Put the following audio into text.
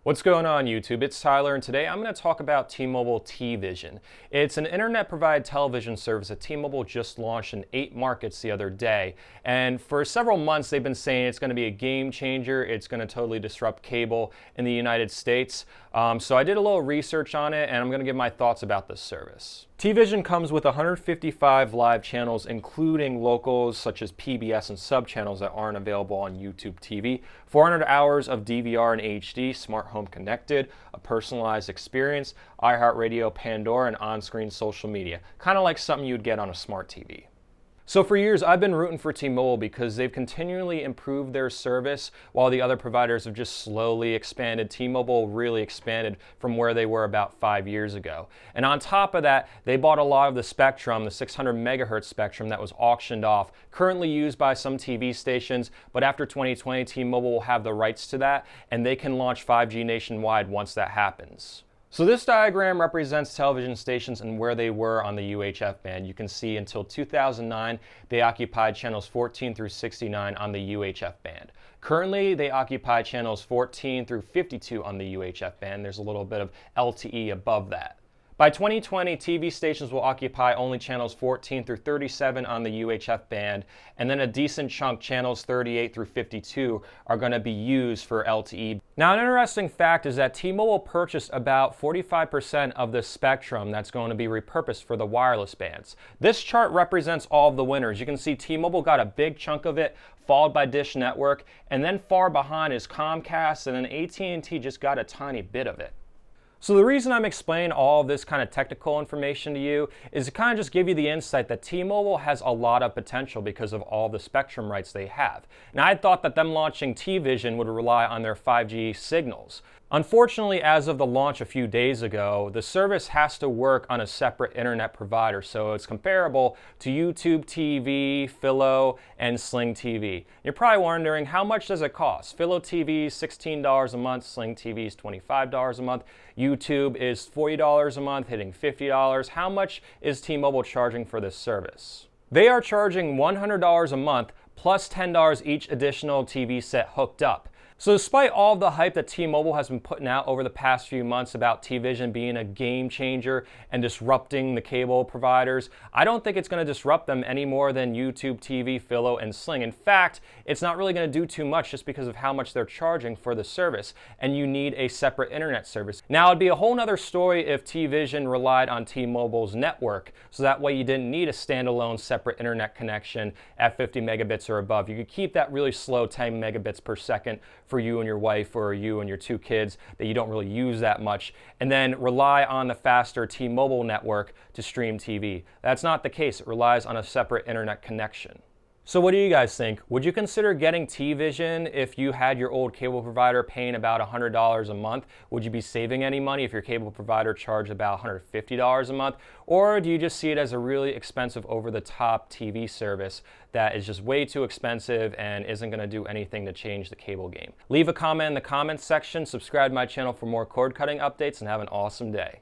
What's going on YouTube? It's Tyler, and today I'm going to talk about T-Mobile TVision. It's an internet-provided television service that T-Mobile just launched in 8 markets the other day. And for several months they've been saying it's going to be a game changer, it's going to totally disrupt cable in the United States. So I did a little research on it and I'm going to give my thoughts about this service. TVision comes with 155 live channels, including locals such as PBS and sub-channels that aren't available on YouTube TV, 400 hours of DVR and HD, smart home connected, a personalized experience, iHeartRadio, Pandora, and on-screen social media. Kind of like something you'd get on a smart TV. So for years, I've been rooting for T-Mobile because they've continually improved their service while the other providers have just slowly expanded. T-Mobile really expanded from where they were about 5 years ago. And on top of that, they bought a lot of the spectrum, the 600 megahertz spectrum that was auctioned off, currently used by some TV stations, but after 2020, T-Mobile will have the rights to that, and they can launch 5G nationwide once that happens. So this diagram represents television stations and where they were on the UHF band. You can see until 2009, they occupied channels 14 through 69 on the UHF band. Currently, they occupy channels 14 through 52 on the UHF band. There's a little bit of LTE above that. By 2020, TV stations will occupy only channels 14 through 37 on the UHF band, and then a decent chunk, channels 38 through 52, are going to be used for LTE. Now, an interesting fact is that T-Mobile purchased about 45% of the spectrum that's going to be repurposed for the wireless bands. This chart represents all of the winners. You can see T-Mobile got a big chunk of it, followed by Dish Network, and then far behind is Comcast, and then AT&T just got a tiny bit of it. So the reason I'm explaining all of this kind of technical information to you is to kind of just give you the insight that T-Mobile has a lot of potential because of all the spectrum rights they have. Now, I thought that them launching TVision would rely on their 5G signals. Unfortunately, as of the launch a few days ago, the service has to work on a separate internet provider, so it's comparable to YouTube TV, Philo, and Sling TV. You're probably wondering, how much does it cost? Philo TV is $16 a month, Sling TV is $25 a month, YouTube is $40 a month, hitting $50. How much is T-Mobile charging for this service? They are charging $100 a month plus $10 each additional TV set hooked up. So despite all of the hype that T-Mobile has been putting out over the past few months about TVision being a game changer and disrupting the cable providers, I don't think it's going to disrupt them any more than YouTube TV, Philo, and Sling. In fact, it's not really going to do too much just because of how much they're charging for the service, and you need a separate internet service. Now, it'd be a whole nother story if TVision relied on T-Mobile's network, so that way you didn't need a standalone separate internet connection at 50 megabits or above. You could keep that really slow 10 megabits per second for you and your wife or you and your 2 kids that you don't really use that much, and then rely on the faster T-Mobile network to stream TV. That's not the case. It relies on a separate internet connection. So what do you guys think? Would you consider getting TVision if you had your old cable provider paying about $100 a month? Would you be saving any money if your cable provider charged about $150 a month? Or do you just see it as a really expensive over-the-top TV service that is just way too expensive and isn't going to do anything to change the cable game? Leave a comment in the comments section, subscribe to my channel for more cord cutting updates, and have an awesome day.